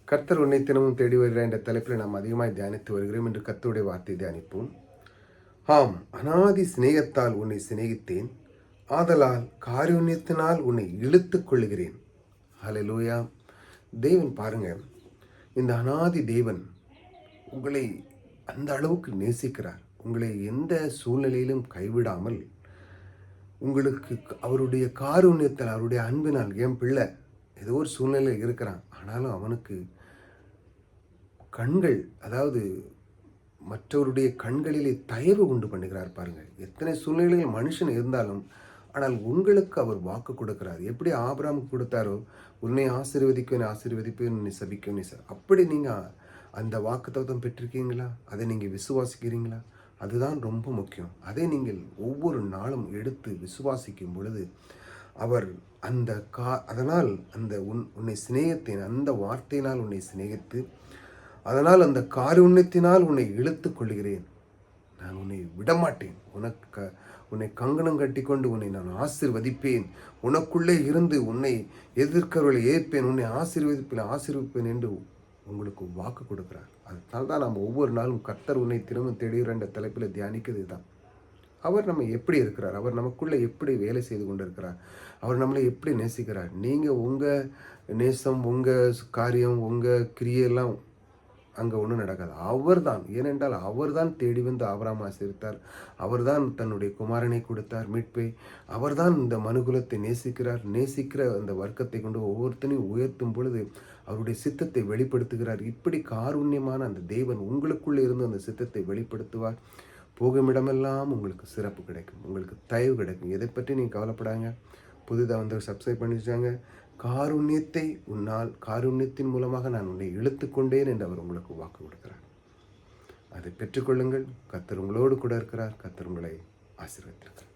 கர்த்தர் உன்னை தினமும் தேடி வருகிறார் என்ற தலைப்பில் நாம் அதிகமாக தியானித்து வருகிறோம். என்று கர்த்தருடைய வார்த்தை தியானிப்போம். ஆம், அனாதி சிநேகத்தால் உன்னை சிநேகித்தேன், ஆதலால் காருண்யத்தினால் உன்னை இழுத்துக் கொள்ளுகிறேன். ஹல்லேலூயா. தேவன் பாருங்க, இந்த அனாதி தேவன் உங்களை அந்த அளவுக்கு நேசிக்கிறார். உங்களை எந்த சூழ்நிலையிலும் கைவிடாமல் உங்களுக்கு அவருடைய காருண்யத்தால், அவருடைய அன்பினால், என் பிள்ளை ஏதோ ஒரு சூழ்நிலையில் இருக்கிறான், ஆனாலும் அவனுக்கு கண்கள், அதாவது மற்றவருடைய கண்களிலே தயவு உண்டு பண்ணுகிறார். பாருங்கள், எத்தனை சூழ்நிலையில் மனுஷன் இருந்தாலும் ஆனால் உங்களுக்கு அவர் வாக்கு கொடுக்கிறார். எப்படி ஆபிரகாமுக்கு கொடுத்தாரோ, உன்னை ஆசீர்வதிப்பேன், உன்னை சபிக்கும், அப்படி நீங்கள் அந்த வாக்குத்தத்தம் பெற்றிருக்கீங்களா? அதை நீங்கள் விசுவாசிக்கிறீங்களா? அதுதான் ரொம்ப முக்கியம். அதை நீங்கள் ஒவ்வொரு நாளும் எடுத்து விசுவாசிக்கும் பொழுது அவர் அந்த அதனால் அந்த உன்னை சிநேகித்தேன், அந்த வார்த்தையினால் உன்னை சிநேகித்து, அதனால் அந்த காருண்யத்தினால் உன்னை இழுத்து கொள்கிறேன், நான் உன்னை விடமாட்டேன், உன்னை கங்கணம் கட்டிக்கொண்டு உன்னை நான் ஆசீர்வதிப்பேன், உனக்குள்ளே இருந்து உன்னை எதிர்க்கிறவர்களை ஏற்பேன், உன்னை ஆசீர்வதிப்பேன் என்று உங்களுக்கு வாக்கு கொடுக்கிறார். அதனால தான் நம்ம ஒவ்வொரு நாளும் கர்த்தர் உன்னை திரும்ப தேடுகிற என்ற தலைப்பில் தியானிக்கிறது தான். அவர் நம்ம எப்படி இருக்கிறார், அவர் நமக்குள்ளே எப்படி வேலை செய்து கொண்டு இருக்கிறார், அவர் நம்மளை எப்படி நேசிக்கிறார். நீங்கள் உங்கள் நேசம், உங்கள் காரியம், உங்கள் கிரியெல்லாம் அங்கே ஒன்றும் நடக்காது. அவர் தான், ஏனென்றால் அவர் தான் தேடி வந்து ஆபிரகாமை ஆசீர்வதித்தார். அவர் தான் தன்னுடைய குமாரனை கொடுத்தார், மீட்பை. அவர் தான் இந்த மனுகுலத்தை நேசிக்கிற அந்த வர்க்கத்தை கொண்டு ஒவ்வொருத்தனையும் உயர்த்தும் பொழுது அவருடைய சித்தத்தை வெளிப்படுத்துகிறார். இப்படி காருண்யமான அந்த தேவன் உங்களுக்குள்ளே இருந்து அந்த சித்தத்தை வெளிப்படுத்துவார். போகுமிடமெல்லாம் உங்களுக்கு சிறப்பு கிடைக்கும், உங்களுக்கு தயவு கிடைக்கும். எதை பற்றி நீங்கள் கவலைப்படாங்க. புதிதாக வந்து சப்ஸ்கிரைப் பண்ணி வச்சாங்க. காருண்யத்தின் மூலமாக நான் உன்னை இழுத்துக்கொண்டேன் என்று அவர் உங்களுக்கு வாக்கு கொடுக்கிறார். அதை பெற்றுக்கொள்ளுங்கள். கர்த்தர் உங்களோடு கூட இருக்கிறார். கர்த்தர் உங்களை ஆசீர்வதித்திருக்கிறார்.